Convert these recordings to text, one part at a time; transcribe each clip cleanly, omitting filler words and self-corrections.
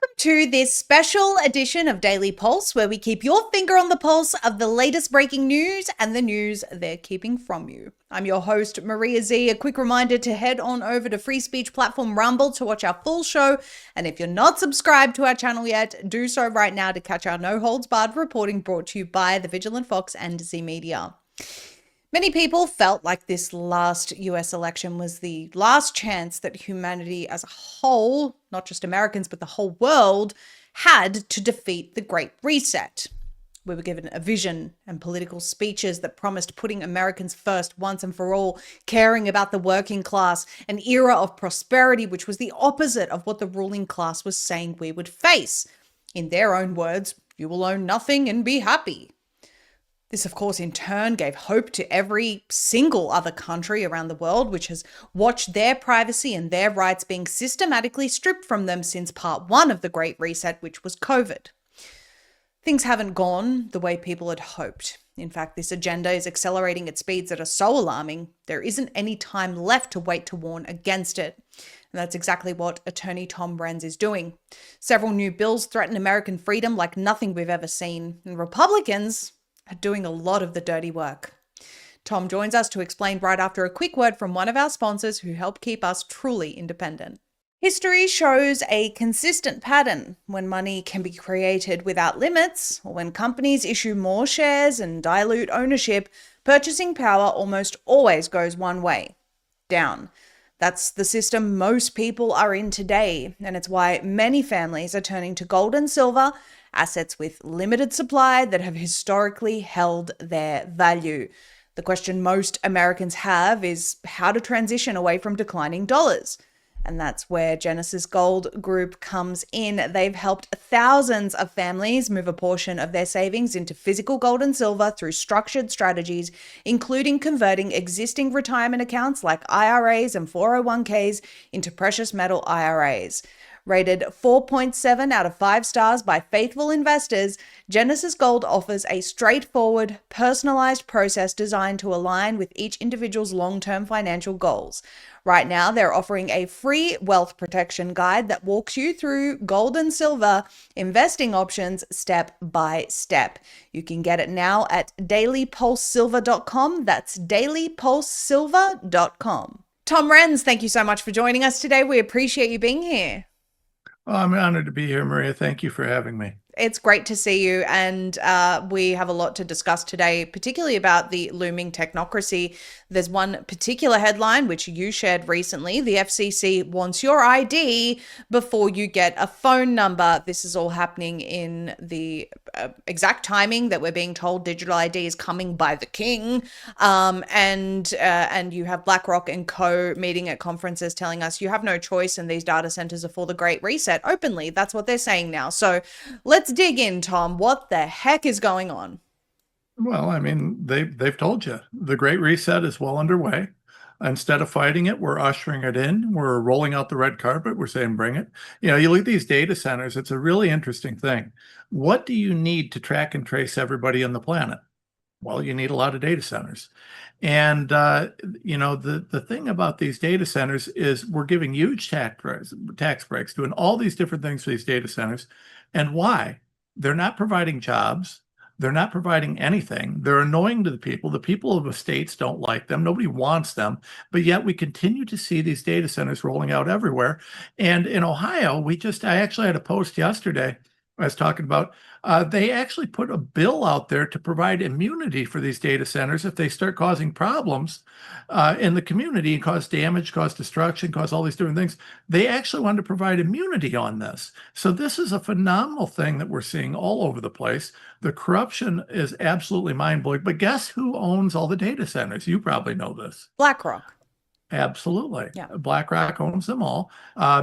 Welcome to this special edition of Daily Pulse, where we keep your finger on the pulse of the latest breaking news and the news they're keeping from you. I'm your host, Maria Z. A quick reminder to head on over to free speech platform Rumble to watch our full show. And if you're not subscribed to our channel yet, do so right now to catch our no holds barred reporting brought to you by the Vigilant Fox and Z Media. Many people felt like this last US election was the last chance that humanity as a whole, not just Americans, but the whole world, had to defeat the Great Reset. We were given a vision and political speeches that promised putting Americans first once and for all, caring about the working class, an era of prosperity which was the opposite of what the ruling class was saying we would face. In their own words, you will own nothing and be happy. This, of course, in turn gave hope to every single other country around the world, which has watched their privacy and their rights being systematically stripped from them since part one of the Great Reset, which was COVID. Things haven't gone the way people had hoped. In fact, this agenda is accelerating at speeds that are so alarming, there isn't any time left to wait to warn against it. And that's exactly what Attorney Tom Renz is doing. Several new bills threaten American freedom like nothing we've ever seen. And Republicans are doing a lot of the dirty work. Tom joins us to explain right after a quick word from one of our sponsors who help keep us truly independent. History shows a consistent pattern. When money can be created without limits, or when companies issue more shares and dilute ownership, purchasing power almost always goes one way: down. That's the system most people are in today, and it's why many families are turning to gold and silver, assets with limited supply that have historically held their value. The question most Americans have is how to transition away from declining dollars. And that's where Genesis Gold Group comes in. They've helped thousands of families move a portion of their savings into physical gold and silver through structured strategies, including converting existing retirement accounts like IRAs and 401ks into precious metal IRAs. Rated 4.7 out of 5 stars by faithful investors, Genesis Gold offers a straightforward, personalized process designed to align with each individual's long-term financial goals. Right now, they're offering a free wealth protection guide that walks you through gold and silver investing options step by step. You can get it now at dailypulsesilver.com. That's dailypulsesilver.com. Tom Renz, thank you so much for joining us today. We appreciate you being here. Well, I'm honored to be here, Maria. Thank you for having me. It's great to see you, and we have a lot to discuss today, particularly about the looming technocracy. There's one particular headline which you shared recently. The FCC wants your ID before you get a phone number. This is all happening in the exact timing that we're being told digital ID is coming by the king. And you have BlackRock and co meeting at conferences telling us you have no choice and these data centers are for the Great Reset openly. That's what they're saying now. So let's dig in, Tom. What the heck is going on? Well, I mean, they've told you the Great Reset is well underway. Instead of fighting it, we're ushering it in. We're rolling out the red carpet. We're saying, bring it. You know, you look at these data centers, it's a really interesting thing. What do you need to track and trace everybody on the planet? Well, you need a lot of data centers. And, you know, the thing about these data centers is we're giving huge tax breaks, doing all these different things for these data centers. And why? They're not providing jobs. They're not providing anything. They're annoying to the people. The people of the states don't like them. Nobody wants them. But yet we continue to see these data centers rolling out everywhere. And in Ohio, I actually had a post yesterday I was talking about, they actually put a bill out there to provide immunity for these data centers if they start causing problems in the community and cause damage, cause destruction, cause all these different things. They actually wanted to provide immunity on this. So this is a phenomenal thing that we're seeing all over the place. The corruption is absolutely mind-blowing. But guess who owns all the data centers? You probably know this. BlackRock. Absolutely. Yeah. BlackRock owns them all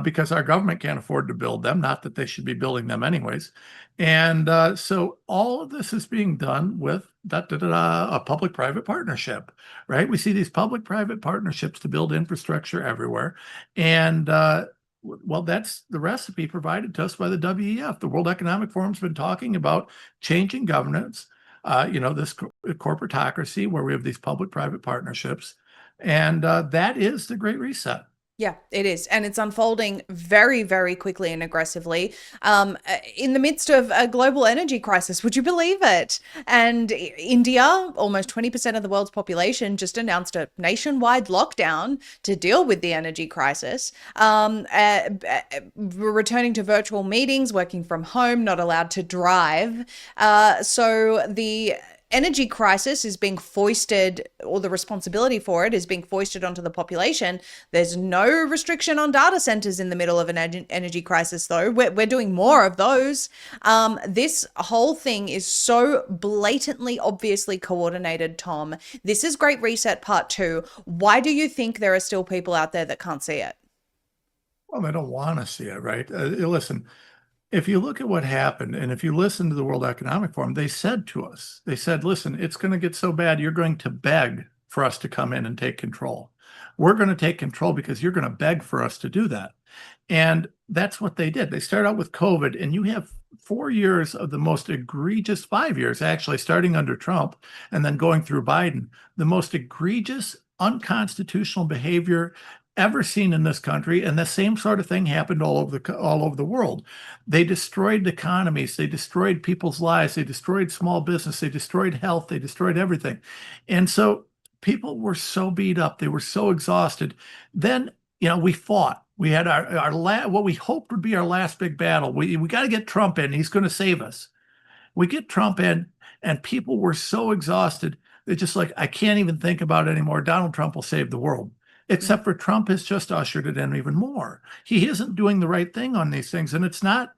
because our government can't afford to build them, not that they should be building them anyways. And so all of this is being done with a public-private partnership, right? We see these public-private partnerships to build infrastructure everywhere. And well, that's the recipe provided to us by the WEF. The World Economic Forum's been talking about changing governance, you know, this corporatocracy where we have these public-private partnerships. And that is the Great Reset. Yeah, it is. And it's unfolding very, very quickly and aggressively in the midst of a global energy crisis. Would you believe it? And India, almost 20% of the world's population, just announced a nationwide lockdown to deal with the energy crisis. We're returning to virtual meetings, working from home, not allowed to drive. So the energy crisis is being foisted, or the responsibility for it is being foisted onto the population. There's no restriction on data centers in the middle of an energy crisis, though. We're doing more of those. This whole thing is so blatantly, obviously coordinated, Tom. This is Great Reset Part 2. Why do you think there are still people out there that can't see it? Well, they don't want to see it, right? Listen, if you look at what happened, and if you listen to the World Economic Forum, they said to us, they said, listen, it's going to get so bad, you're going to beg for us to come in and take control. We're going to take control because you're going to beg for us to do that. And that's what they did. They started out with COVID, and you have 4 years of the most egregious, 5 years actually, starting under Trump and then going through Biden, the most egregious, unconstitutional behavior ever seen in this country. And the same sort of thing happened all over the world. They destroyed economies, they destroyed people's lives, they destroyed small business, they destroyed health, they destroyed everything. And so people were so beat up, they were so exhausted. Then, we fought. We had what we hoped would be our last big battle. We got to get Trump in. He's going to save us. We get Trump in, and people were so exhausted. They're just like, I can't even think about it anymore. Donald Trump will save the world. Except for Trump has just ushered it in even more. He isn't doing the right thing on these things. And it's not,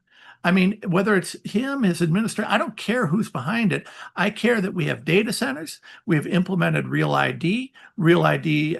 I mean, whether it's him, his administration, I don't care who's behind it. I care that we have data centers. We have implemented Real ID. Real ID,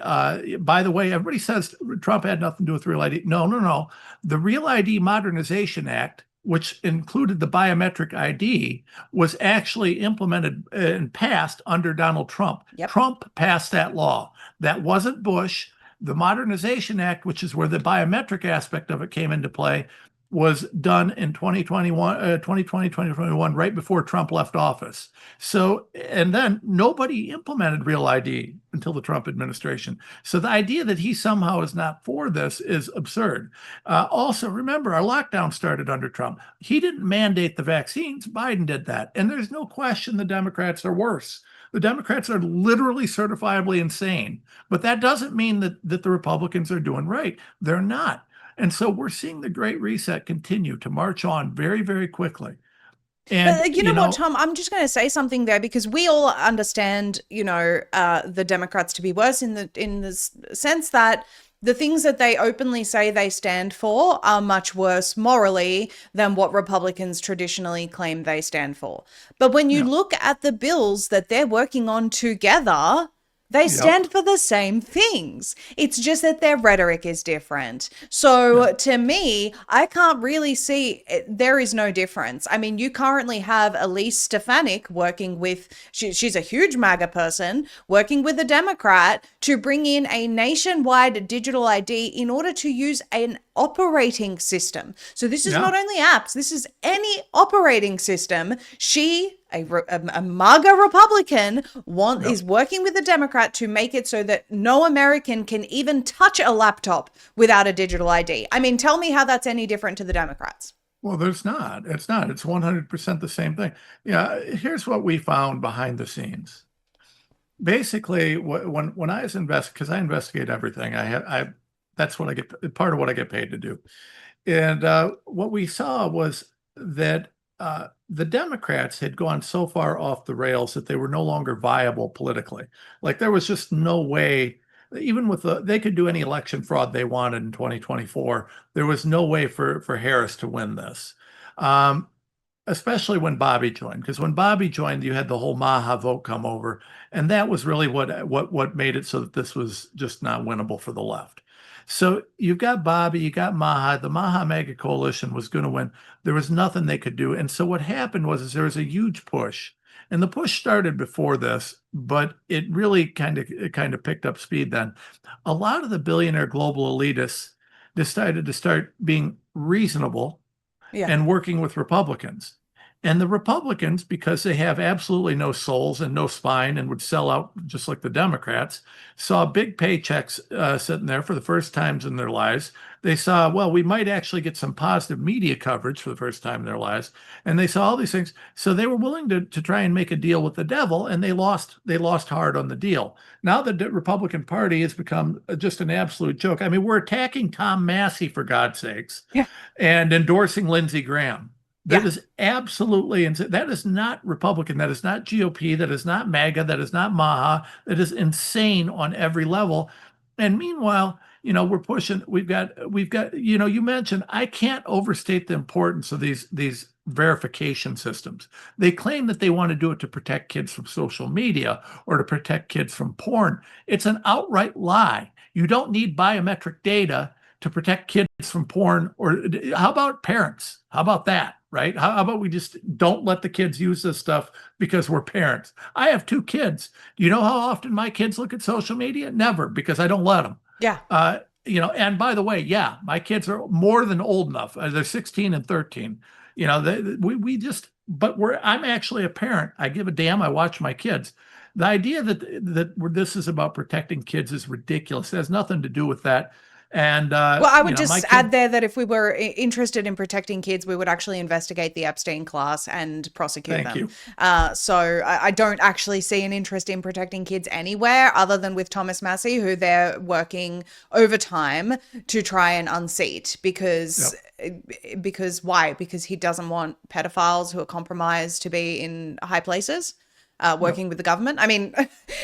by the way, everybody says Trump had nothing to do with Real ID. No, no, no. The Real ID Modernization Act, which included the biometric ID, was actually implemented and passed under Donald Trump. Yep. Trump passed that law. That wasn't Bush. The Modernization Act, which is where the biometric aspect of it came into play, was done in 2021, right before Trump left office. So, and then nobody implemented Real ID until the Trump administration. So the idea that he somehow is not for this is absurd. Also, remember, our lockdown started under Trump. He didn't mandate the vaccines. Biden did that. And there's no question the Democrats are worse. The Democrats are literally certifiably insane, but that doesn't mean that the Republicans are doing right. They're not. And so we're seeing the Great Reset continue to march on very, very quickly. And But you know what, Tom? I'm just going to say something there because we all understand, the Democrats to be worse in the sense that the things that they openly say they stand for are much worse morally than what Republicans traditionally claim they stand for. But when you look at the bills that they're working on together, they stand for the same things. It's just that their rhetoric is different. So to me, I can't really see, there is no difference. I mean, you currently have Elise Stefanik working with, she's a huge MAGA person, working with a Democrat to bring in a nationwide digital ID in order to use an operating system. So this is not only apps, this is any operating system. She, a MAGA Republican, is working with a Democrat to make it so that no American can even touch a laptop without a digital ID. I mean, tell me how that's any different to the Democrats. Well, there's not. It's not. It's 100% the same thing. Here's what we found behind the scenes. Basically, when I was because I investigate everything. That's what I get, part of what I get paid to do. And what we saw was that the Democrats had gone so far off the rails that they were no longer viable politically. Like there was just no way, even with they could do any election fraud they wanted in 2024. There was no way for Harris to win this. Especially when Bobby joined, because when Bobby joined, you had the whole Maha vote come over, and that was really what made it so that this was just not winnable for the left. So you've got Bobby, you got Maha. The Maha Mega Coalition was going to win. There was nothing they could do, and so what happened was there was a huge push, and the push started before this, but it really kind of picked up speed then. A lot of the billionaire global elitists decided to start being reasonable and working with Republicans. And the Republicans, because they have absolutely no souls and no spine and would sell out just like the Democrats, saw big paychecks sitting there for the first times in their lives. They saw, well, we might actually get some positive media coverage for the first time in their lives. And they saw all these things. So they were willing to try and make a deal with the devil, and they lost hard on the deal. Now the Republican Party has become just an absolute joke. I mean, we're attacking Tom Massey, for God's sakes, Yeah. and endorsing Lindsey Graham. That Yeah. is absolutely insane. That is not Republican. That is not GOP. That is not MAGA. That is not MAHA. That is insane on every level. And meanwhile, we're pushing. We've got. You mentioned. I can't overstate the importance of these verification systems. They claim that they want to do it to protect kids from social media or to protect kids from porn. It's an outright lie. You don't need biometric data to protect kids from porn. Or how about parents? How about that? Right? How about we just don't let the kids use this stuff because we're parents? I have two kids. Do you know how often my kids look at social media? Never, because I don't let them. Yeah. And by the way, yeah, my kids are more than old enough. They're 16 and 13. I'm actually a parent. I give a damn. I watch my kids. The idea that this is about protecting kids is ridiculous. It has nothing to do with that. And Well, I would my just kid, add there that if we were interested in protecting kids, we would actually investigate the Epstein class and prosecute thank them. you. So I don't actually see an interest in protecting kids anywhere other than with Thomas Massey, who they're working overtime to try and unseat because why? Because he doesn't want pedophiles who are compromised to be in high places. Working with the government. I mean,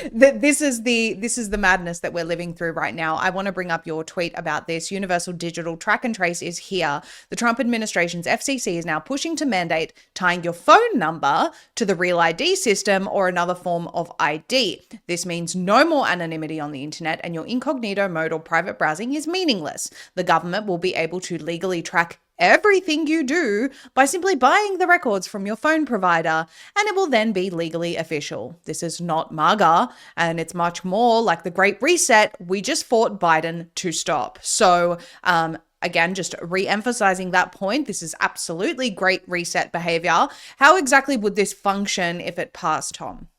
this is the madness that we're living through right now. I want to bring up your tweet about this. Universal Digital Track and Trace is here. The Trump administration's FCC is now pushing to mandate tying your phone number to the Real ID system or another form of ID. This means no more anonymity on the internet, and your incognito mode or private browsing is meaningless. The government will be able to legally track everything you do by simply buying the records from your phone provider, and it will then be legally official. This is not MAGA, and it's much more like the Great Reset we just fought Biden to stop. So, again, just re-emphasizing that point, this is absolutely Great Reset behavior. How exactly would this function if it passed, Tom?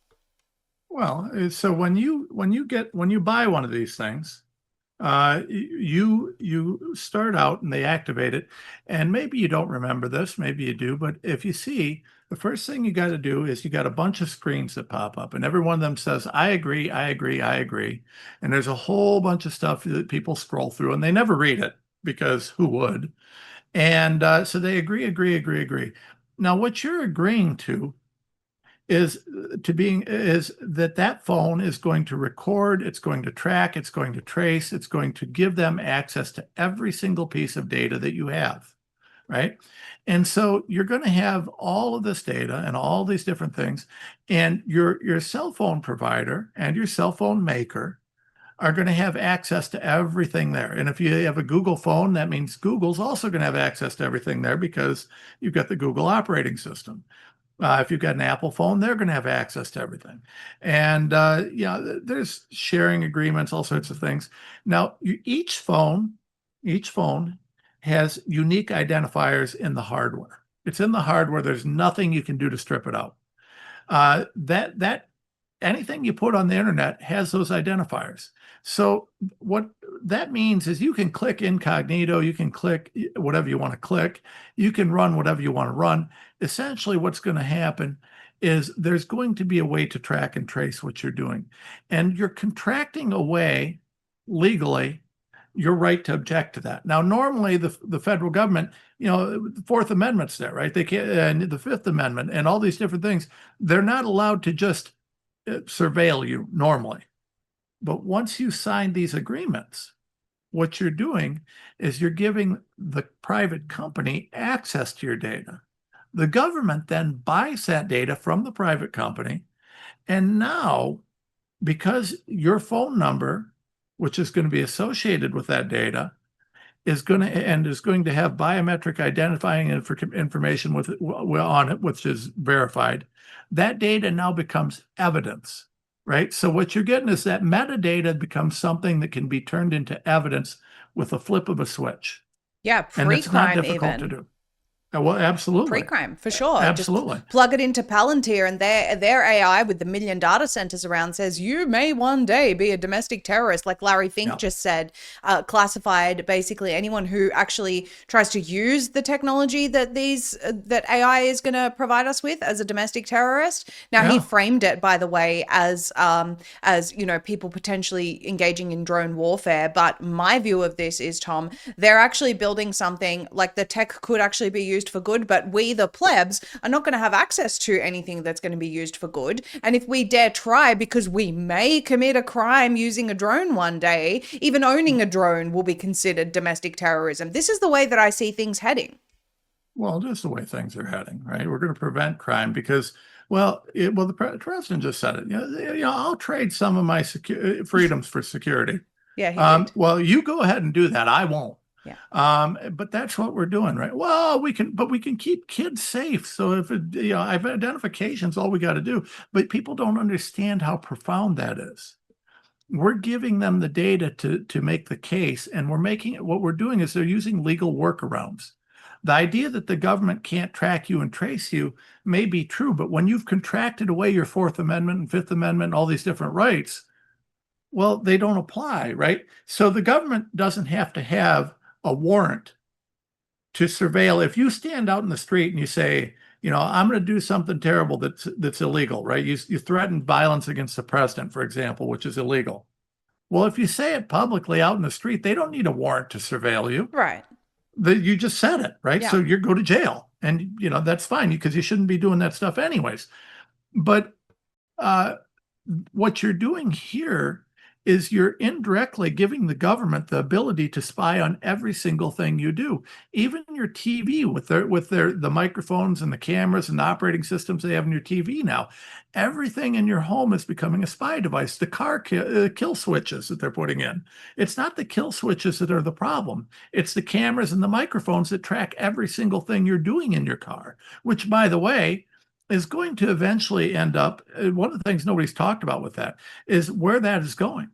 Well, so when you buy one of these things, you start out and they activate it, and maybe you don't remember this, maybe you do, but if you see, the first thing you got to do is you got a bunch of screens that pop up, and every one of them says, I agree, I agree, I agree. And there's a whole bunch of stuff that people scroll through and they never read it because who would? And so they agree. Now, what you're agreeing to is that phone is going to record, it's going to track, it's going to trace, it's going to give them access to every single piece of data that you have, right? And so you're going to have all of this data and all these different things, and your cell phone provider and your cell phone maker are going to have access to everything there. And if you have a Google phone, that means Google's also going to have access to everything there because you've got the Google operating system. If you've got an Apple phone, they're going to have access to everything. And there's sharing agreements, all sorts of things. Now, each phone has unique identifiers in the hardware. It's in the hardware. There's nothing you can do to strip it out. That anything you put on the internet has those identifiers. So what that means is you can click incognito, you can click whatever you want to click, you can run whatever you want to run. Essentially, what's going to happen is there's going to be a way to track and trace what you're doing. And you're contracting away legally your right to object to that. Now, normally the federal government, the Fourth Amendment's there, right? They can't, and the Fifth Amendment and all these different things, they're not allowed to just surveil you normally. But once you sign these agreements, what you're doing is you're giving the private company access to your data. The government then buys that data from the private company. And now, because your phone number, which is going to be associated with that data, is going to have biometric identifying information on it, which is verified, that data now becomes evidence. Right. So what you're getting is that metadata becomes something that can be turned into evidence with a flip of a switch. Yeah, And it's not pre-crime difficult even. to do. Well, absolutely. Pre-crime for sure. Just Absolutely. plug it into Palantir, and their AI with the million data centers around says you may one day be a domestic terrorist, like Larry Fink Yeah. just said. Classified basically anyone who actually tries to use the technology that that AI is going to provide us with as a domestic terrorist. Now he Yeah. framed it, by the way, as people potentially engaging in drone warfare. But my view of this is, Tom, they're actually building something like the tech could actually be used for good, but we, the plebs, are not going to have access to anything that's going to be used for good. And if we dare try, because we may commit a crime using a drone one day, even owning a drone will be considered domestic terrorism. This is the way that I see things heading. Well, just the way things are heading, right? We're going to prevent crime because, the president just said it. I'll trade some of my freedoms for security. Yeah, he did. Well, you go ahead and do that. I won't. Yeah. But that's what we're doing, right? Well, we can keep kids safe. So if identification's all we got to do, but people don't understand how profound that is. We're giving them the data to make the case, and we're making it. What we're doing is they're using legal workarounds. The idea that the government can't track you and trace you may be true, but when you've contracted away your Fourth Amendment and Fifth Amendment, all these different rights, well, they don't apply, right? So the government doesn't have to have a warrant to surveil. If you stand out in the street and you say, I'm going to do something terrible that's illegal, right? You threaten violence against the president, for example, which is illegal. Well, if you say it publicly out in the street, they don't need a warrant to surveil you. Right. You just said it, right? Yeah. So you go to jail, and that's fine because you shouldn't be doing that stuff anyways. But what you're doing here is you're indirectly giving the government the ability to spy on every single thing you do, even your TV with the microphones and the cameras and the operating systems they have in your TV now. Everything in your home is becoming a spy device. The car kill switches that they're putting in. It's not the kill switches that are the problem. It's the cameras and the microphones that track every single thing you're doing in your car, which, by the way, is going to eventually end up, one of the things nobody's talked about with that is where that is going.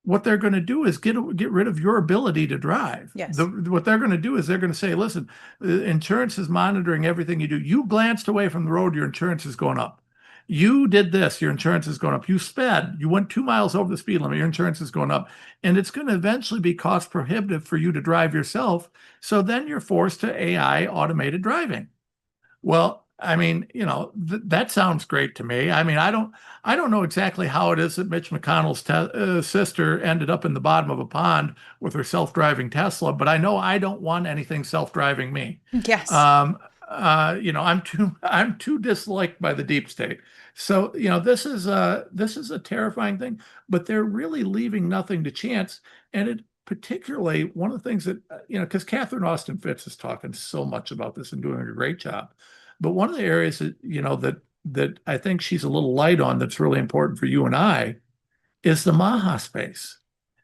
What they're going to do is get rid of your ability to drive. Yes. What they're going to do is they're going to say, listen, insurance is monitoring everything you do. You glanced away from the road, your insurance is going up. You did this, your insurance is going up. You sped, you went 2 miles over the speed limit, your insurance is going up. And it's going to eventually be cost prohibitive for you to drive yourself. So then you're forced to AI automated driving. Well, I mean, that sounds great to me. I mean, I don't know exactly how it is that Mitch McConnell's sister ended up in the bottom of a pond with her self-driving Tesla, but I know I don't want anything self-driving me. Yes. I'm too disliked by the deep state. So, this is a terrifying thing, but they're really leaving nothing to chance. And it particularly one of the things that, because Catherine Austin Fitts is talking so much about this and doing a great job. But one of the areas that, that I think she's a little light on that's really important for you and I is the MAHA space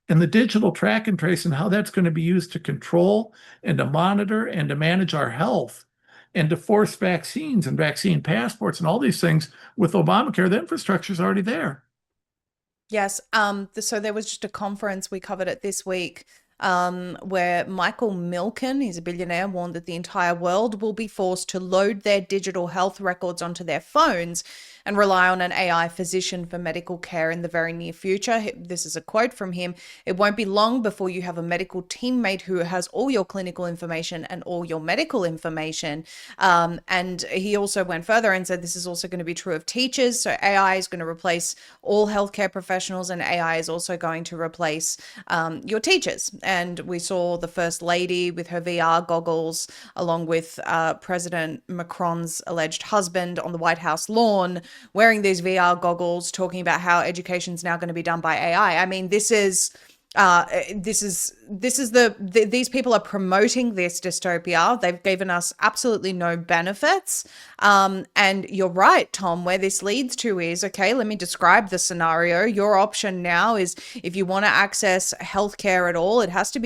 and the digital track and trace and how that's going to be used to control and to monitor and to manage our health and to force vaccines and vaccine passports and all these things. With Obamacare, the infrastructure is already there. Yes. So there was just a conference, we covered it this week, where Michael Milken, he's a billionaire, warned that the entire world will be forced to load their digital health records onto their phones and rely on an AI physician for medical care in the very near future. This is a quote from him. It won't be long before you have a medical teammate who has all your clinical information and all your medical information. And he also went further and said this is also going to be true of teachers. So AI is going to replace all healthcare professionals, and AI is also going to replace your teachers. And we saw the First Lady with her VR goggles, along with President Macron's alleged husband on the White House lawn, wearing these VR goggles, talking about how education is now going to be done by AI. I mean, these people are promoting this dystopia. They've given us absolutely no benefits. And you're right, Tom, where this leads to is, okay, let me describe the scenario. Your option now is if you want to access healthcare at all, it has to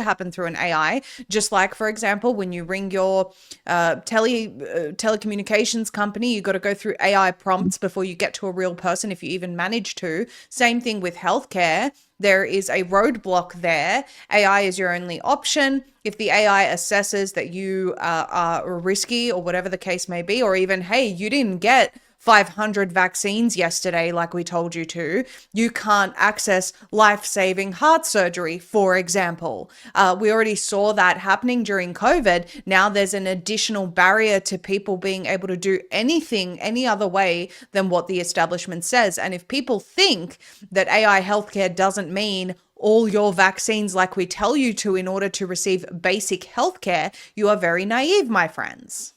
happen through an AI. Just like, for example, when you ring your telecommunications company, you got to go through AI prompts before you get to a real person, if you even manage to. Same thing with healthcare. healthcare, there is a roadblock there. AI is your only option. If the AI assesses that you are risky or whatever the case may be, or even, hey, you didn't get 500 vaccines yesterday, like we told you to, you can't access life saving heart surgery, for example. We already saw that happening during COVID. Now there's an additional barrier to people being able to do anything any other way than what the establishment says. And if people think that AI healthcare doesn't mean all your vaccines like we tell you to in order to receive basic healthcare, you are very naive, my friends.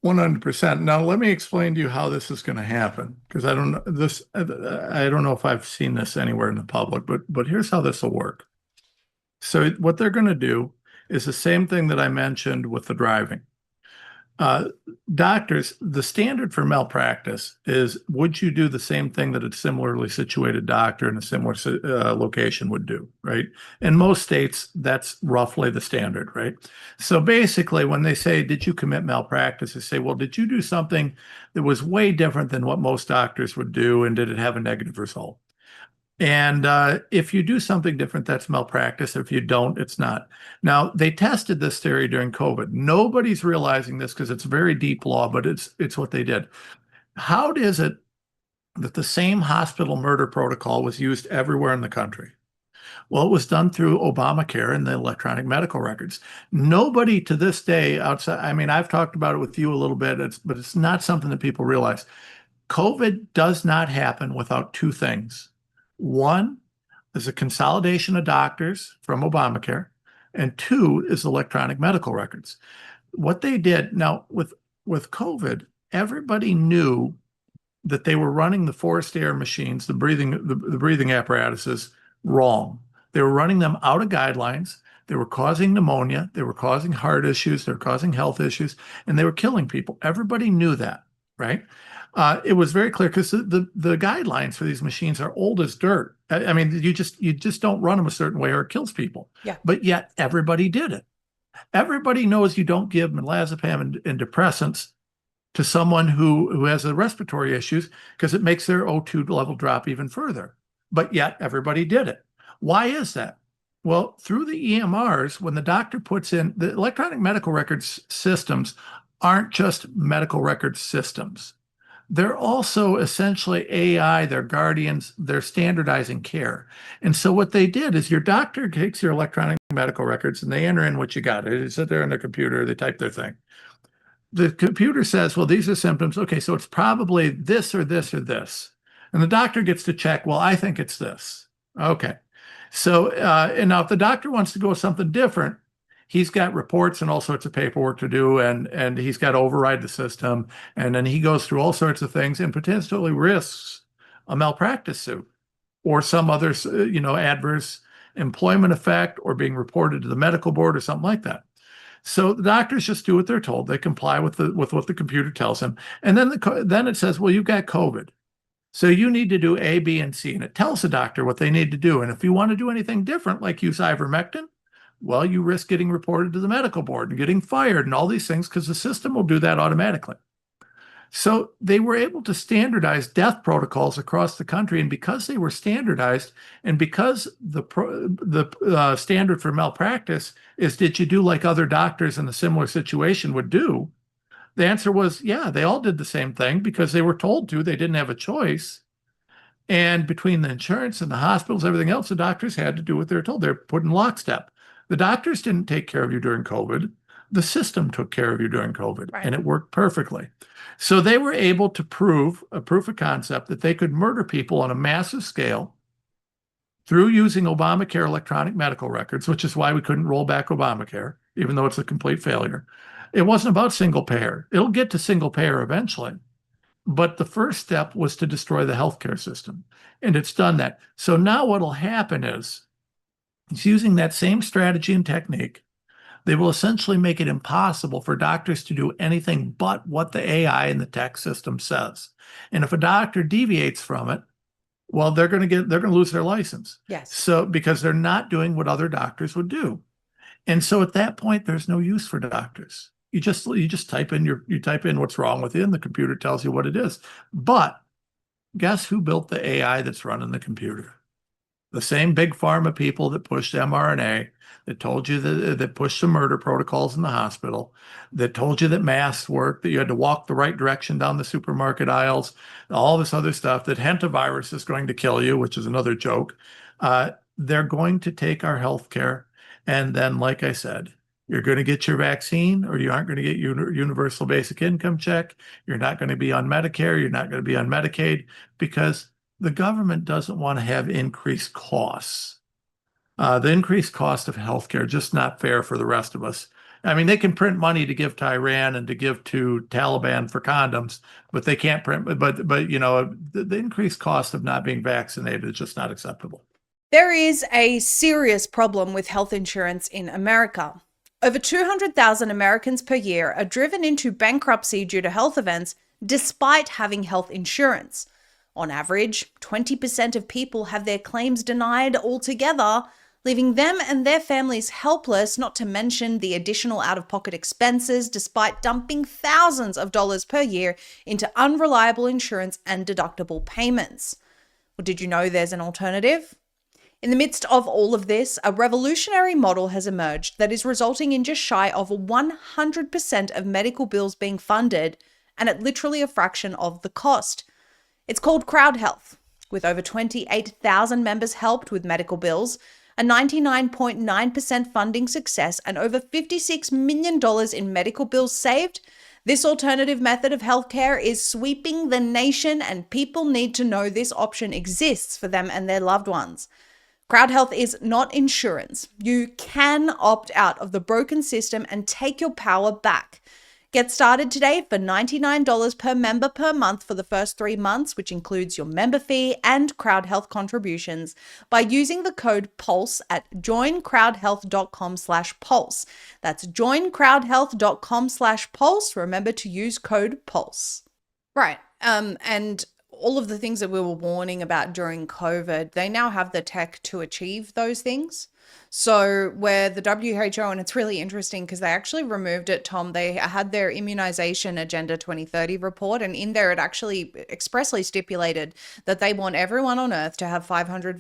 100%. Now, let me explain to you how this is going to happen, because I don't know this. I don't know if I've seen this anywhere in the public, but here's how this will work. So what they're going to do is the same thing that I mentioned with the driving. Doctors, the standard for malpractice is, would you do the same thing that a similarly situated doctor in a similar location would do, right? In most states, that's roughly the standard, right? So basically, when they say, did you commit malpractice? They say, well, did you do something that was way different than what most doctors would do, and did it have a negative result? And if you do something different, that's malpractice. If you don't, it's not. Now, they tested this theory during COVID. Nobody's realizing this because it's very deep law, but it's what they did. How is it that the same hospital murder protocol was used everywhere in the country? Well, it was done through Obamacare and the electronic medical records. Nobody to this day outside, I mean, I've talked about it with you a little bit, but it's not something that people realize. COVID does not happen without two things. One is a consolidation of doctors from Obamacare, and two is electronic medical records. What they did now with COVID, everybody knew that they were running the forced air machines, the breathing apparatuses, wrong. They were running them out of guidelines. They were causing pneumonia. They were causing heart issues. They were causing health issues, and they were killing people. Everybody knew that, right? It was very clear because the guidelines for these machines are old as dirt. I mean, you just don't run them a certain way or it kills people. Yeah. But yet everybody did it. Everybody knows you don't give milazepam and depressants to someone who has a respiratory issues because it makes their O2 level drop even further. But yet everybody did it. Why is that? Well, through the EMRs, when the doctor puts in the electronic medical records systems, aren't just medical records systems. They're also essentially AI, they're guardians, they're standardizing care. And so what they did is your doctor takes your electronic medical records and they enter in what you got. They sit there on their computer, they type their thing. The computer says, well, these are symptoms. Okay, so it's probably this or this or this. And the doctor gets to check, well, I think it's this. Okay. So, and now if the doctor wants to go with something different, he's got reports and all sorts of paperwork to do, and he's got to override the system. And then he goes through all sorts of things and potentially risks a malpractice suit or some other, adverse employment effect or being reported to the medical board or something like that. So the doctors just do what they're told. They comply with what the computer tells them. And then it says, well, you've got COVID. So you need to do A, B, and C. And it tells the doctor what they need to do. And if you want to do anything different, like use ivermectin, well, you risk getting reported to the medical board and getting fired and all these things because the system will do that automatically. So they were able to standardize death protocols across the country. And because they were standardized and because the standard for malpractice is, did you do like other doctors in a similar situation would do? The answer was, yeah, they all did the same thing because they were told to. They didn't have a choice. And between the insurance and the hospitals, everything else, the doctors had to do what they were told. They're put in lockstep. The doctors didn't take care of you during COVID. The system took care of you during COVID, Right. and it worked perfectly. So they were able to prove a proof of concept that they could murder people on a massive scale through using Obamacare electronic medical records, which is why we couldn't roll back Obamacare, even though it's a complete failure. It wasn't about single payer. It'll get to single payer eventually. But the first step was to destroy the healthcare system, and it's done that. So now what'll happen is, it's using that same strategy and technique. They will essentially make it impossible for doctors to do anything but what the AI and the tech system says. And if a doctor deviates from it, well, they're going to lose their license. Yes. So because they're not doing what other doctors would do. And so at that point, there's no use for doctors. You just type in what's wrong with you, and the computer tells you what it is. But guess who built the AI that's running the computer? The same big pharma people that pushed mRNA, that told you that pushed the murder protocols in the hospital, that told you that masks work, that you had to walk the right direction down the supermarket aisles, all this other stuff, that hantavirus is going to kill you, which is another joke. They're going to take our health care. And then, like I said, you're going to get your vaccine or you aren't going to get your universal basic income check. You're not going to be on Medicare. You're not going to be on Medicaid because the government doesn't want to have increased costs. The increased cost of healthcare just not fair for the rest of us. I mean, they can print money to give to Iran and to give to Taliban for condoms, but they can't print. But you know, the increased cost of not being vaccinated is just not acceptable. There is a serious problem with health insurance in America. Over 200,000 Americans per year are driven into bankruptcy due to health events despite having health insurance. On average, 20% of people have their claims denied altogether, leaving them and their families helpless, not to mention the additional out-of-pocket expenses despite dumping thousands of dollars per year into unreliable insurance and deductible payments. Well, did you know there's an alternative? In the midst of all of this, a revolutionary model has emerged that is resulting in just shy of 100% of medical bills being funded, and at literally a fraction of the cost. It's called Crowd Health, with over 28,000 members helped with medical bills, a 99.9% funding success, and over $56 million in medical bills saved. This alternative method of healthcare is sweeping the nation, and people need to know this option exists for them and their loved ones. Crowd Health is not insurance. You can opt out of the broken system and take your power back. Get started today for $99 per member per month for the first 3 months, which includes your member fee and Crowd Health contributions, by using the code PULSE at joincrowdhealth.com/pulse. That's joincrowdhealth.com/pulse. Remember to use code PULSE. Right. And all of the things that we were warning about during COVID, they now have the tech to achieve those things. So where the WHO, and it's really interesting because they actually removed it, Tom, they had their immunization agenda 2030 report, and in there it actually expressly stipulated that they want everyone on earth to have 500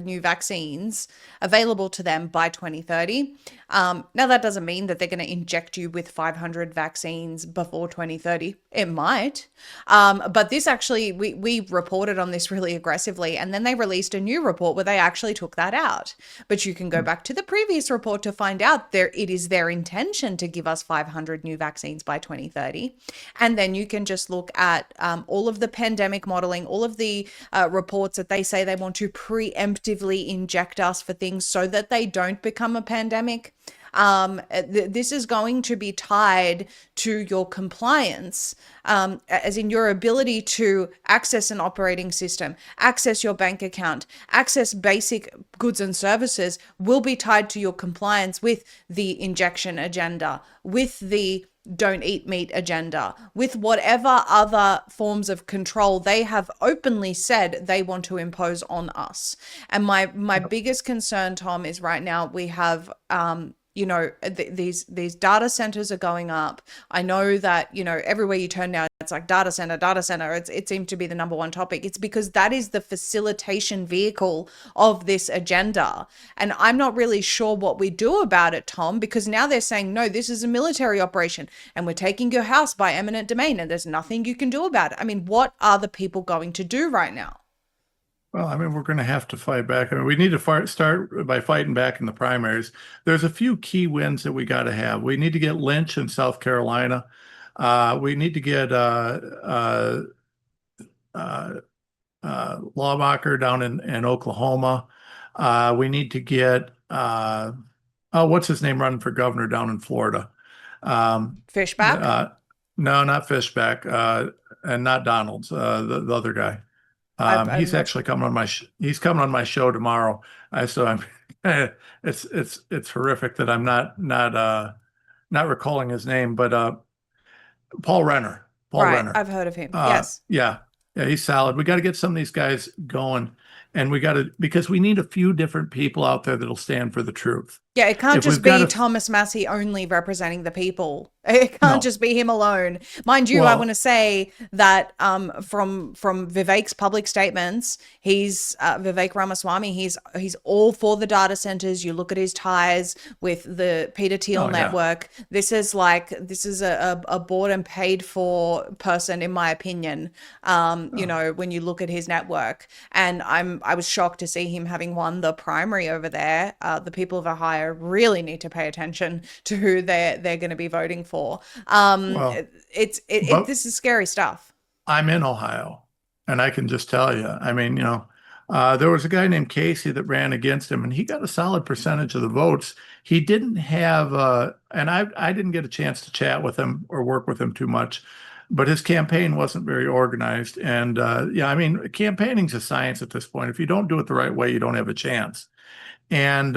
new vaccines available to them by 2030. Now that doesn't mean that they're going to inject you with 500 vaccines before 2030. It might. But this actually, we reported on this really aggressively, and then they released a new report where they actually took that out. But you can go back to the previous report to find out it is their intention to give us 500 new vaccines by 2030. And then you can just look at all of the pandemic modeling, all of the reports that they say they want to preemptively inject us for things so that they don't become a pandemic. This is going to be tied to your compliance, as in your ability to access an operating system, access your bank account, access basic goods and services will be tied to your compliance with the injection agenda, with the don't eat meat agenda, with whatever other forms of control they have openly said they want to impose on us. And my biggest concern, Tom, is right now we have these data centers are going up. I know that, everywhere you turn now, it's like data center. It seemed to be the number one topic. It's because that is the facilitation vehicle of this agenda. And I'm not really sure what we do about it, Tom, because now they're saying, no, this is a military operation and we're taking your house by eminent domain and there's nothing you can do about it. I mean, what are the people going to do right now? Well, I mean, we're going to have to fight back. I mean, we need to start by fighting back in the primaries. There's a few key wins that we got to have. We need to get Lynch in South Carolina. We need to get Lawbacher down in Oklahoma. We need to get what's his name running for governor down in Florida? Fishback? No, not Fishback, and not Donalds. The other guy. He's actually coming on he's coming on my show tomorrow. So I'm it's horrific that I'm not recalling his name, but Paul Renner. Right, I've heard of him. Yes. Yeah, he's solid. We got to get some of these guys going. And we got to, because we need a few different people out there that'll stand for the truth. Yeah, it can't If just we've got be to, Thomas Massey only representing the people. It can't no, just be him alone. Mind you, I want to well, say that from Vivek's public statements, he's Vivek Ramaswamy. He's all for the data centers. You look at his ties with the Peter Thiel oh yeah, network. This is a bought and paid for person, in my opinion. oh, When you look at his network, and I was shocked to see him having won the primary over there. The people of Ohio really need to pay attention to who they're going to be voting for. well, but This is scary stuff. I'm in Ohio, and I can just tell you. I mean, there was a guy named Casey that ran against him, and he got a solid percentage of the votes. He didn't have, and I didn't get a chance to chat with him or work with him too much, but his campaign wasn't very organized. And yeah, I mean, campaigning's a science at this point. If you don't do it the right way, you don't have a chance. And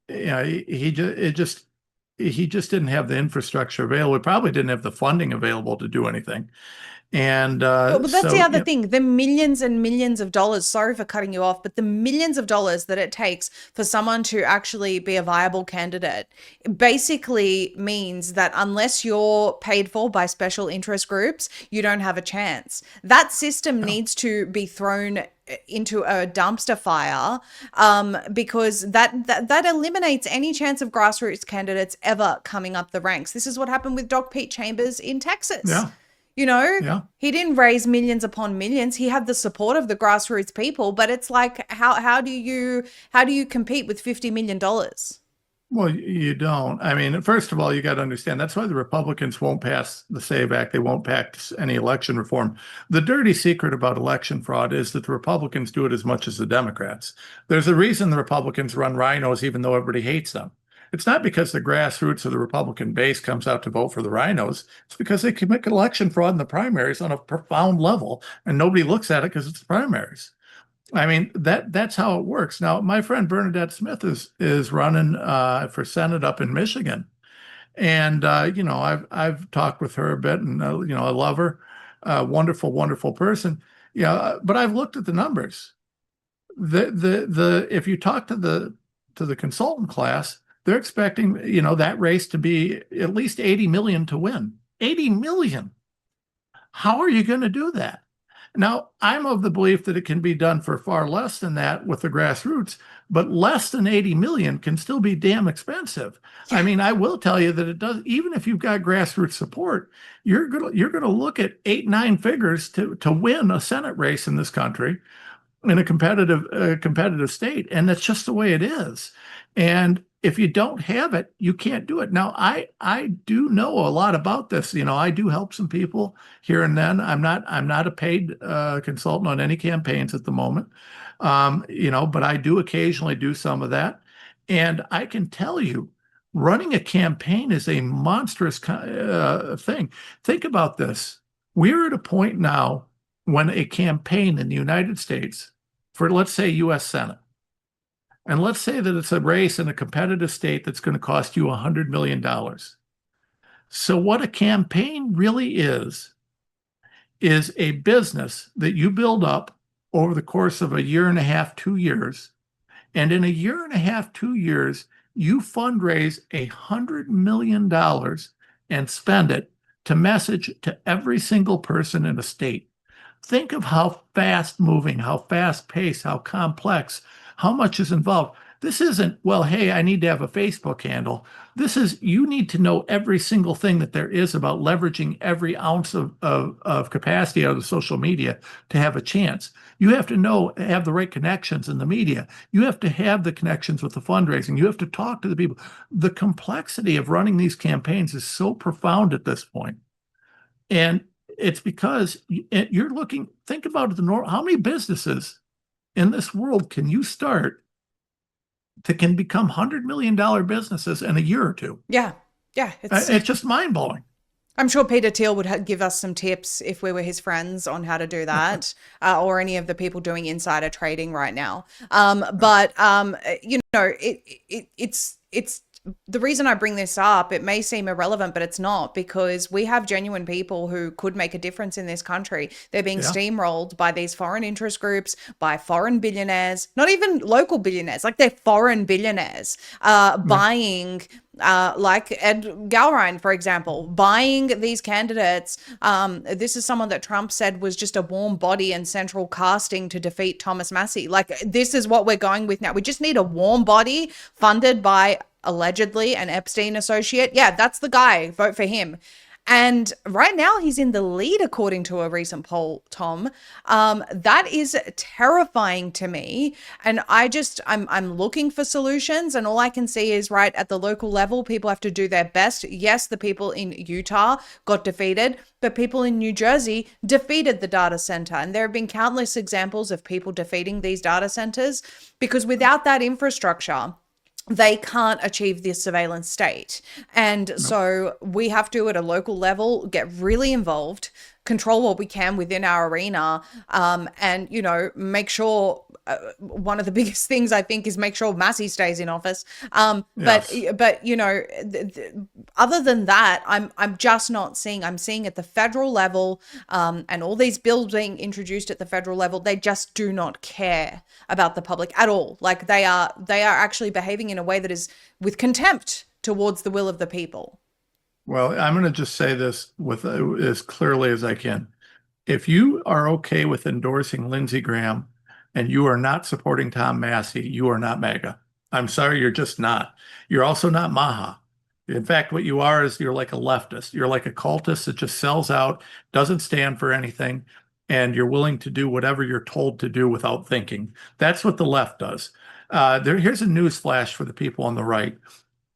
he just didn't have the infrastructure available. He probably didn't have the funding available to do anything. And But that's the so, other thing. The millions and millions of dollars, sorry for cutting you off, but the millions of dollars that it takes for someone to actually be a viable candidate basically means that unless you're paid for by special interest groups, you don't have a chance. That system yeah. needs to be thrown into a dumpster fire, because that eliminates any chance of grassroots candidates ever coming up the ranks. This is what happened with Doc Pete Chambers in Texas. Yeah, yeah. He didn't raise millions upon millions. He had the support of the grassroots people, but it's like, how do you compete with $50 million? Well, you don't. I mean, first of all, you got to understand that's why the Republicans won't pass the SAVE Act. They won't pass any election reform. The dirty secret about election fraud is that the Republicans do it as much as the Democrats. There's a reason the Republicans run rhinos, even though everybody hates them. It's not because the grassroots of the Republican base comes out to vote for the rhinos. It's because they commit election fraud in the primaries on a profound level, and nobody looks at it because it's the primaries. I mean, that's how it works. Now, my friend Bernadette Smith is running for Senate up in Michigan, and I've talked with her a bit, and I love her, wonderful, wonderful person. Yeah, but I've looked at the numbers. The if you talk to the consultant class, they're expecting that race to be at least 80 million to win. 80 million. How are you going to do that? Now, I'm of the belief that it can be done for far less than that with the grassroots, but less than 80 million can still be damn expensive. Yeah. I mean, I will tell you that it does, even if you've got grassroots support, you're gonna look at 8, 9 figures to win a Senate race in this country in a competitive state, and that's just the way it is. And if you don't have it, you can't do it. Now, I do know a lot about this. I do help some people here and then. I'm not a paid consultant on any campaigns at the moment. But I do occasionally do some of that, and I can tell you, running a campaign is a monstrous thing. Think about this. We're at a point now when a campaign in the United States for, let's say, U.S. Senate, and let's say that it's a race in a competitive state that's going to cost you $100 million. So what a campaign really is a business that you build up over the course of a year and a half, 2 years. And in a year and a half, 2 years, you fundraise $100 million and spend it to message to every single person in a state. Think of how fast moving, how fast paced, how complex, how much is involved. This isn't, well, hey, I need to have a Facebook handle. This is, you need to know every single thing that there is about leveraging every ounce of capacity out of social media to have a chance. You have to have the right connections in the media. You have to have the connections with the fundraising. You have to talk to the people. The complexity of running these campaigns is so profound at this point. And it's because you're looking, think about how many businesses in this world can you start that can become $100 million businesses in a year or two? Yeah. It's just mind blowing. I'm sure Peter Thiel would give us some tips if we were his friends on how to do that, or any of the people doing insider trading right now. It's the reason I bring this up, it may seem irrelevant, but it's not, because we have genuine people who could make a difference in this country. They're being Yeah. steamrolled by these foreign interest groups, by foreign billionaires, not even local billionaires, like they're foreign billionaires, buying like Ed Galrine, for example, buying these candidates. This is someone that Trump said was just a warm body and central casting to defeat Thomas Massie. Like, this is what we're going with now. We just need a warm body funded by allegedly an Epstein associate. Yeah, that's the guy. Vote for him. And right now he's in the lead, according to a recent poll, Tom. That is terrifying to me. And I'm looking for solutions. And all I can see is, right, at the local level, people have to do their best. Yes, the people in Utah got defeated, but people in New Jersey defeated the data center. And there have been countless examples of people defeating these data centers, because without that infrastructure, they can't achieve this surveillance state. And so we have to, at a local level, get really involved, control what we can within our arena, and, you know, make sure one of the biggest things, I think, is make sure Massey stays in office. Yes. But you know, other than that, I'm just not seeing. I'm seeing at the federal level, and all these bills being introduced at the federal level, they just do not care about the public at all. Like, they are actually behaving in a way that is with contempt towards the will of the people. Well, I'm going to just say this with as clearly as I can. If you are okay with endorsing Lindsey Graham and you are not supporting Tom Massey, you are not MAGA. I'm sorry, you're just not. You're also not Maha. In fact, what you are is you're like a leftist. You're like a cultist that just sells out, doesn't stand for anything, and you're willing to do whatever you're told to do without thinking. That's what the left does. Here's a news flash for the people on the right.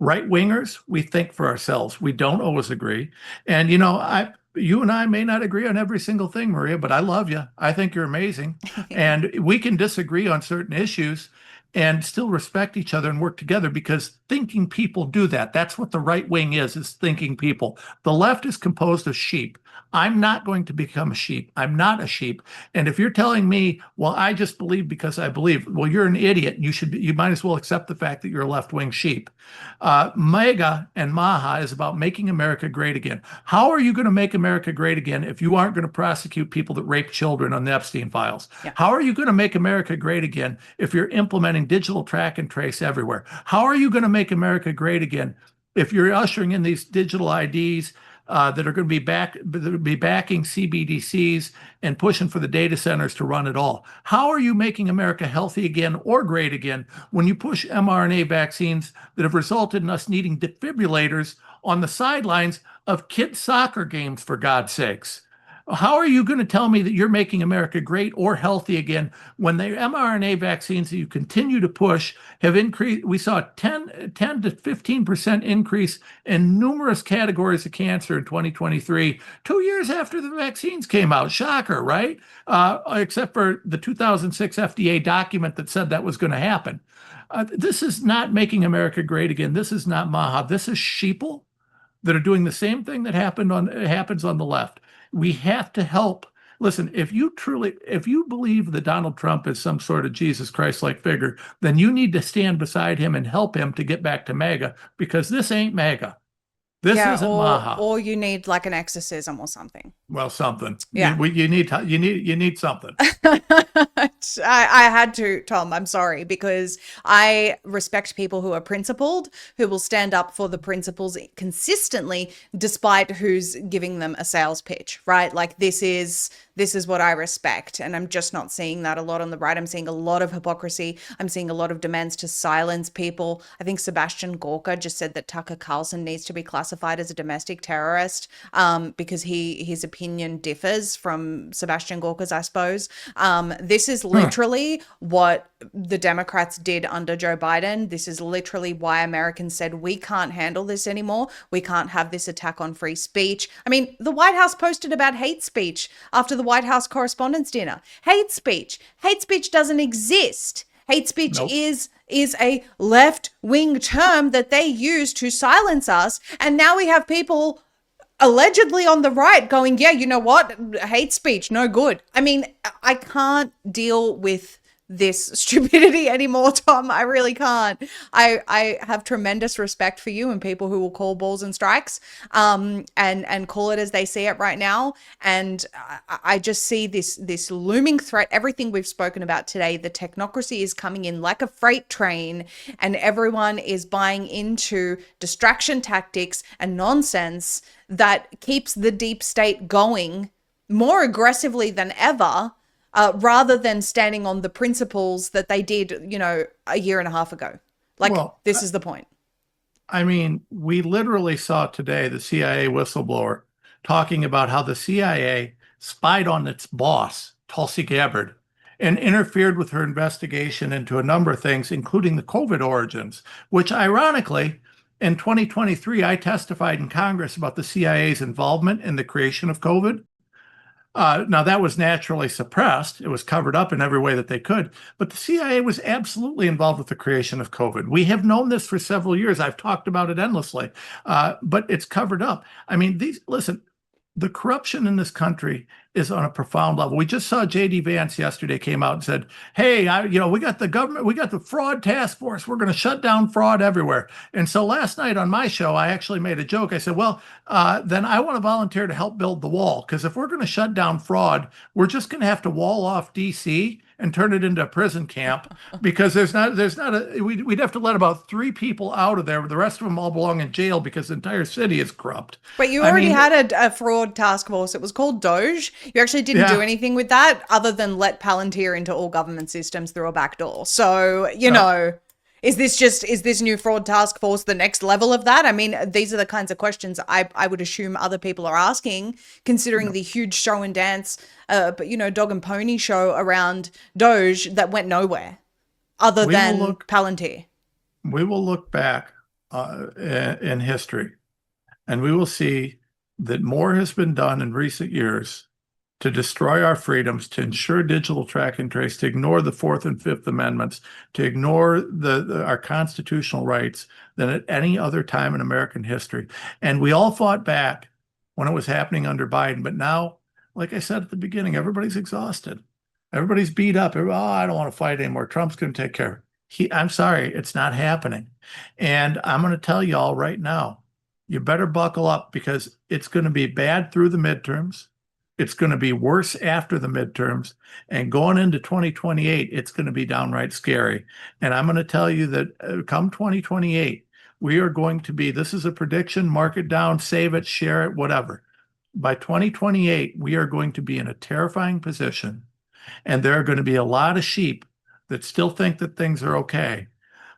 Right wingers, we think for ourselves. We don't always agree. And, you know, you and I may not agree on every single thing, Maria, but I love you. I think you're amazing. And we can disagree on certain issues and still respect each other and work together, because thinking people do that. That's what the right wing is thinking people. The left is composed of sheep. I'm not going to become a sheep. I'm not a sheep. And if you're telling me, well, I just believe because I believe, well, you're an idiot. You might as well accept the fact that you're a left-wing sheep. MAGA and Maha is about making America great again. How are you going to make America great again if you aren't going to prosecute people that rape children on the Epstein files? Yeah. How are you going to make America great again if you're implementing digital track and trace everywhere? How are you going to make America great again if you're ushering in these digital IDs that are going to be backing CBDCs and pushing for the data centers to run it all? How are you making America healthy again or great again when you push mRNA vaccines that have resulted in us needing defibrillators on the sidelines of kids' soccer games, for God's sakes? How are you going to tell me that you're making America great or healthy again when the mRNA vaccines that you continue to push have increased? We saw a 10 to 15% increase in numerous categories of cancer in 2023, 2 years after the vaccines came out. Shocker, right? Except for the 2006 FDA document that said that was going to happen. This is not making America great again. This is not Maha. This is sheeple that are doing the same thing that happens on the left. We have to help. Listen, if you believe that Donald Trump is some sort of Jesus Christ-like figure, then you need to stand beside him and help him to get back to MAGA, because this ain't MAGA. This isn't Maha. Or you need like an exorcism or something. Well, something. Yeah. You need something. I had to, Tom. I'm sorry, because I respect people who are principled, who will stand up for the principles consistently, despite who's giving them a sales pitch, right? Like, this is what I respect. And I'm just not seeing that a lot on the right. I'm seeing a lot of hypocrisy. I'm seeing a lot of demands to silence people. I think Sebastian Gorka just said that Tucker Carlson needs to be classified as a domestic terrorist, because his opinion differs from Sebastian Gorka's, I suppose. This is literally what the Democrats did under Joe Biden. This is literally why Americans said, we can't handle this anymore. We can't have this attack on free speech. I mean, the White House posted about hate speech after the White House Correspondents' Dinner. Hate speech doesn't exist. Hate speech Nope. is a left-wing term that they use to silence us. And now we have people allegedly on the right going, yeah, you know what? Hate speech, no good. I mean, I can't deal with this stupidity anymore, Tom. I really can't. I have tremendous respect for you and people who will call balls and strikes, and call it as they see it right now. And I just see this looming threat. Everything we've spoken about today, the technocracy is coming in like a freight train, and everyone is buying into distraction tactics and nonsense that keeps the deep state going more aggressively than ever, rather than standing on the principles that they did, a year and a half ago. Like, Well, this is the point. I mean, we literally saw today the CIA whistleblower talking about how the CIA spied on its boss, Tulsi Gabbard, and interfered with her investigation into a number of things, including the COVID origins, which ironically, in 2023, I testified in Congress about the CIA's involvement in the creation of COVID. Now, that was naturally suppressed. It was covered up in every way that they could. But the CIA was absolutely involved with the creation of COVID. We have known this for several years. I've talked about it endlessly, but it's covered up. I mean, listen, the corruption in this country is on a profound level. We just saw J.D. Vance yesterday came out and said, "Hey, we got the government, we got the fraud task force. We're going to shut down fraud everywhere." And so last night on my show, I actually made a joke. I said, "Well, then I want to volunteer to help build the wall, because if we're going to shut down fraud, we're just going to have to wall off D.C. and turn it into a prison camp, because we'd have to let about 3 people out of there. The rest of them all belong in jail because the entire city is corrupt." But you I already mean, had a fraud task force. It was called Doge. You actually didn't do yeah. anything with that other than let Palantir into all government systems through a back door. So, is this new fraud task force the next level of that? I mean, these are the kinds of questions I would assume other people are asking, considering the huge show and dance, dog and pony show around Doge that went nowhere other than Palantir. We will look back in history, and we will see that more has been done in recent years to destroy our freedoms, to ensure digital track and trace, to ignore the Fourth and Fifth Amendments, to ignore our constitutional rights than at any other time in American history. And we all fought back when it was happening under Biden. But now, like I said at the beginning, everybody's exhausted. Everybody's beat up. Oh, I don't want to fight anymore. Trump's going to take care. I'm sorry, it's not happening. And I'm going to tell you all right now, you better buckle up, because it's going to be bad through the midterms. It's going to be worse after the midterms. And going into 2028, it's going to be downright scary. And I'm going to tell you that come 2028, we are going to be, this is a prediction, mark it down, save it, share it, whatever. By 2028, we are going to be in a terrifying position. And there are going to be a lot of sheep that still think that things are okay.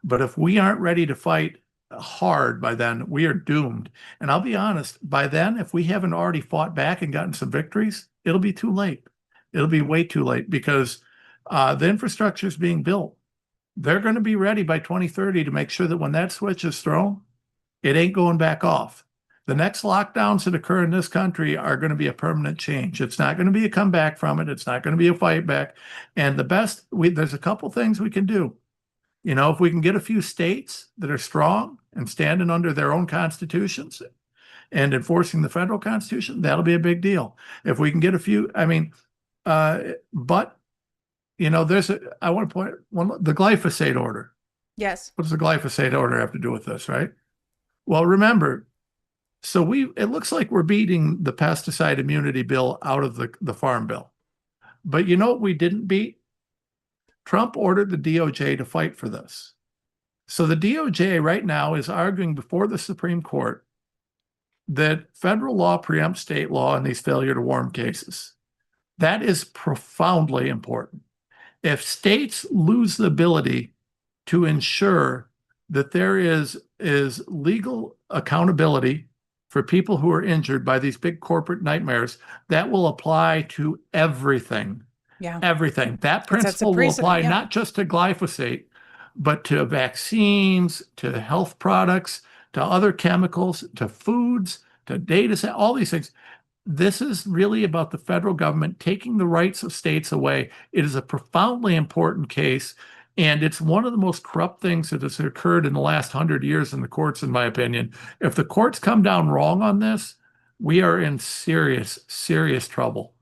But if we aren't ready to fight hard by then, we are doomed. And I'll be honest, by then, if we haven't already fought back and gotten some victories, it'll be too late. It'll be way too late, because the infrastructure is being built. They're going to be ready by 2030 to make sure that when that switch is thrown, it ain't going back off. The next lockdowns that occur in this country are going to be a permanent change. It's not going to be a comeback from it. It's not going to be a fight back. And there's a couple things we can do. If we can get a few states that are strong and standing under their own constitutions and enforcing the federal constitution, that'll be a big deal. If we can get a few, I want to point the glyphosate order. Yes. What does the glyphosate order have to do with this, right? Well, remember, it looks like we're beating the pesticide immunity bill out of the farm bill. But you know what we didn't beat? Trump ordered the DOJ to fight for this. So the DOJ right now is arguing before the Supreme Court that federal law preempts state law in these failure to warn cases. That is profoundly important. If states lose the ability to ensure that there is legal accountability for people who are injured by these big corporate nightmares, that will apply to everything. Yeah. Everything. That principle will apply not just to glyphosate, but to vaccines, to health products, to other chemicals, to foods, to data set, all these things. This is really about the federal government taking the rights of states away. It is a profoundly important case, and it's one of the most corrupt things that has occurred in the last 100 years in the courts, in my opinion. If the courts come down wrong on this, we are in serious, serious trouble.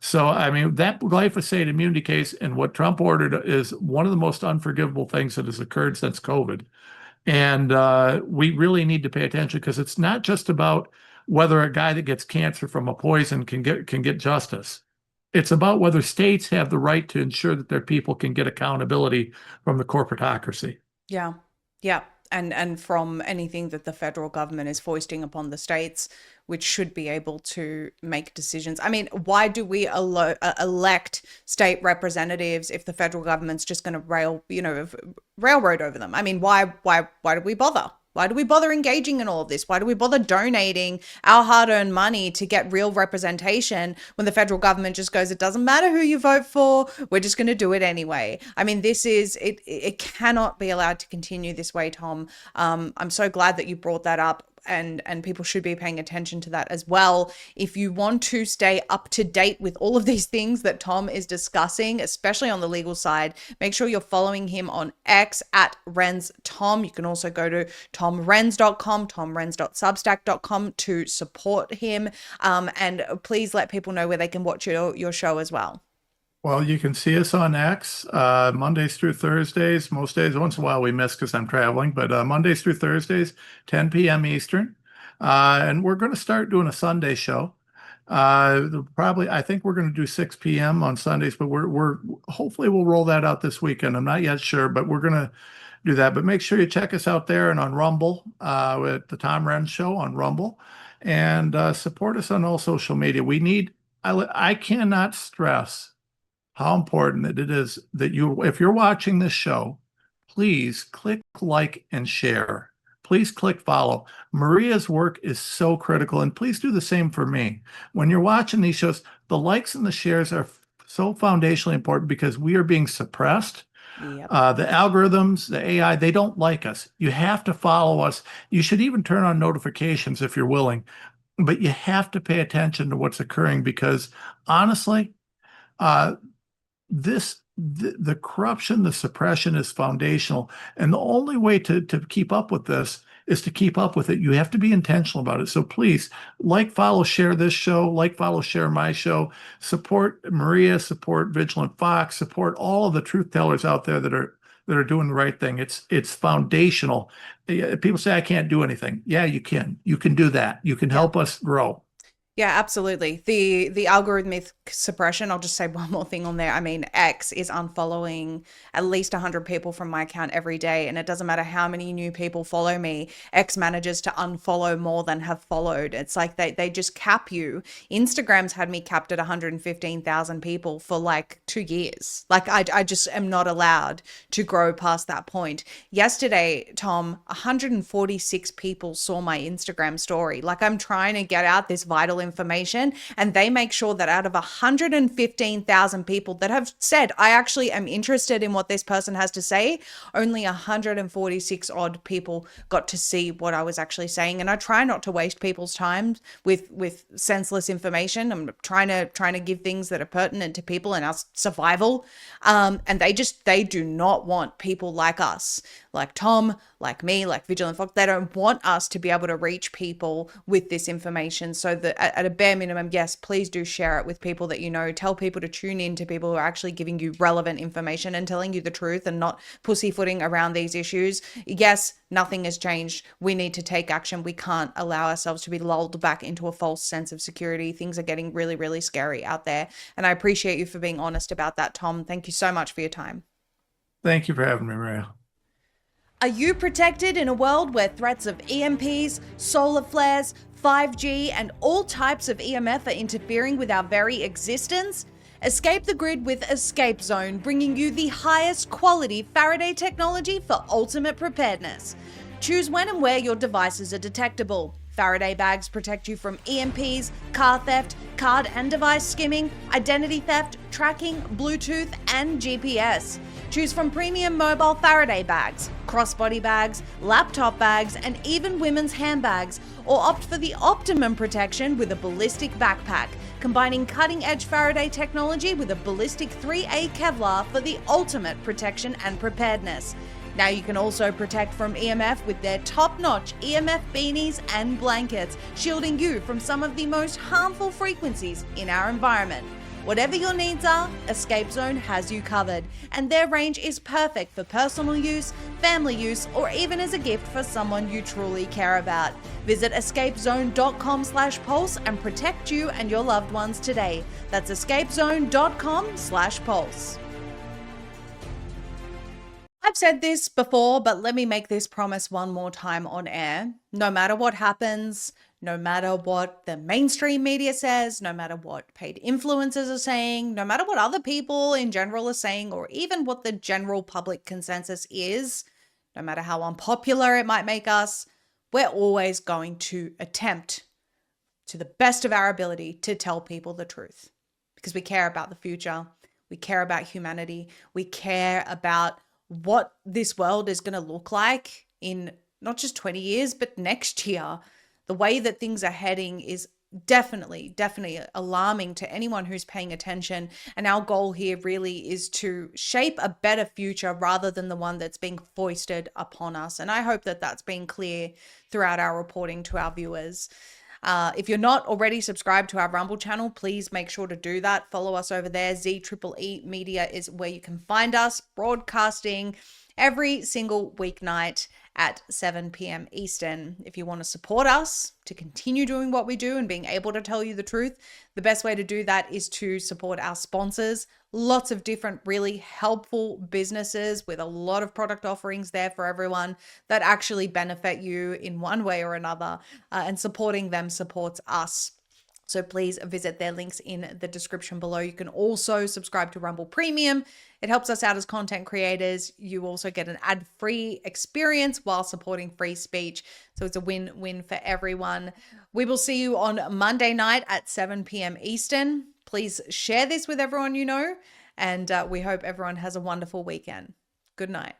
So, I mean, that glyphosate immunity case and what Trump ordered is one of the most unforgivable things that has occurred since COVID. And we really need to pay attention because it's not just about whether a guy that gets cancer from a poison can get justice. It's about whether states have the right to ensure that their people can get accountability from the corporatocracy. Yeah. Yeah. And from anything that the federal government is foisting upon the states, which should be able to make decisions. I mean, why do we elect state representatives if the federal government's just going to railroad over them? I mean, why do we bother? Why do we bother engaging in all of this? Why do we bother donating our hard-earned money to get real representation when the federal government just goes, it doesn't matter who you vote for, we're just going to do it anyway? I mean, it cannot be allowed to continue this way, Tom. I'm so glad that you brought that up. And people should be paying attention to that as well. If you want to stay up to date with all of these things that Tom is discussing, especially on the legal side, make sure you're following him on X at RenzTom. You can also go to tomrenz.com, tomrenz.substack.com to support him. And please let people know where they can watch your show as well. Well, you can see us on X Mondays through Thursdays. Most days, once in a while we miss because I'm traveling, but Mondays through Thursdays, 10 p.m. Eastern. And we're going to start doing a Sunday show. I think we're going to do 6 p.m. on Sundays, but we're hopefully we'll roll that out this weekend. I'm not yet sure, but we're going to do that. But make sure you check us out there and on Rumble with the Tom Renz Show on Rumble, and support us on all social media. I cannot stress how important it is that if you're watching this show, please click like and share. Please click follow. Maria's work is so critical, and please do the same for me. When you're watching these shows, the likes and the shares are so foundationally important because we are being suppressed. Yep. The algorithms, the AI, they don't like us. You have to follow us. You should even turn on notifications if you're willing, but you have to pay attention to what's occurring because honestly, the corruption, the suppression is foundational. And the only way to keep up with this is to keep up with it. You have to be intentional about it. So please follow, share this show, follow, share my show, support Maria, support Vigilant Fox, support all of the truth tellers out there that are doing the right thing. It's foundational. People say I can't do anything. Yeah, you can. You can do that. You can help us grow. Yeah, absolutely. The algorithmic suppression, I'll just say one more thing on there. I mean, X is unfollowing at least 100 people from my account every day, and it doesn't matter how many new people follow me, X manages to unfollow more than have followed. It's like they just cap you. Instagram's had me capped at 115,000 people for like 2 years. Like I just am not allowed to grow past that point. Yesterday, Tom, 146 people saw my Instagram story. Like I'm trying to get out this vital information, and they make sure that out of 115,000 people that have said, I actually am interested in what this person has to say, only 146 odd people got to see what I was actually saying. And I try not to waste people's time with senseless information. I'm trying to give things that are pertinent to people and our survival. And they do not want people like us, like Tom, like me, like Vigilant Fox. They don't want us to be able to reach people with this information. So that at a bare minimum, yes, please do share it with people that you know. Tell people to tune in to people who are actually giving you relevant information and telling you the truth and not pussyfooting around these issues. Yes, nothing has changed. We need to take action. We can't allow ourselves to be lulled back into a false sense of security. Things are getting really, really scary out there. And I appreciate you for being honest about that, Tom. Thank you so much for your time. Thank you for having me, Maria. Are you protected in a world where threats of EMPs, solar flares, 5G, and all types of EMF are interfering with our very existence? Escape the grid with Escape Zone, bringing you the highest quality Faraday technology for ultimate preparedness. Choose when and where your devices are detectable. Faraday bags protect you from EMPs, car theft, card and device skimming, identity theft, tracking, Bluetooth, and GPS. Choose from premium mobile Faraday bags, crossbody bags, laptop bags, and even women's handbags, or opt for the optimum protection with a ballistic backpack, combining cutting-edge Faraday technology with a ballistic 3A Kevlar for the ultimate protection and preparedness. Now you can also protect from EMF with their top-notch EMF beanies and blankets, shielding you from some of the most harmful frequencies in our environment. Whatever your needs are, Escape Zone has you covered, and their range is perfect for personal use, family use, or even as a gift for someone you truly care about. Visit escapezone.com/pulse and protect you and your loved ones today. That's escapezone.com/pulse. I've said this before, but let me make this promise one more time on air. No matter what happens, no matter what the mainstream media says, no matter what paid influencers are saying, no matter what other people in general are saying, or even what the general public consensus is, no matter how unpopular it might make us, we're always going to attempt to the best of our ability to tell people the truth because we care about the future. We care about humanity. We care about what this world is going to look like in not just 20 years, but next year. The way that things are heading is definitely alarming to anyone who's paying attention. And our goal here really is to shape a better future rather than the one that's being foisted upon us. And I hope that that's been clear throughout our reporting to our viewers. If you're not already subscribed to our Rumble channel, please make sure to do that. Follow us over there. ZEEE Media is where you can find us, broadcasting every single weeknight at 7 p.m. Eastern. If you want to support us to continue doing what we do and being able to tell you the truth, the best way to do that is to support our sponsors. Lots of different really helpful businesses with a lot of product offerings there for everyone that actually benefit you in one way or another, and supporting them supports us. So please visit their links in the description below. You can also subscribe to Rumble Premium. It helps us out as content creators. You also get an ad-free experience while supporting free speech. So it's a win-win for everyone. We will see you on Monday night at 7 p.m. Eastern. Please share this with everyone you know. And we hope everyone has a wonderful weekend. Good night.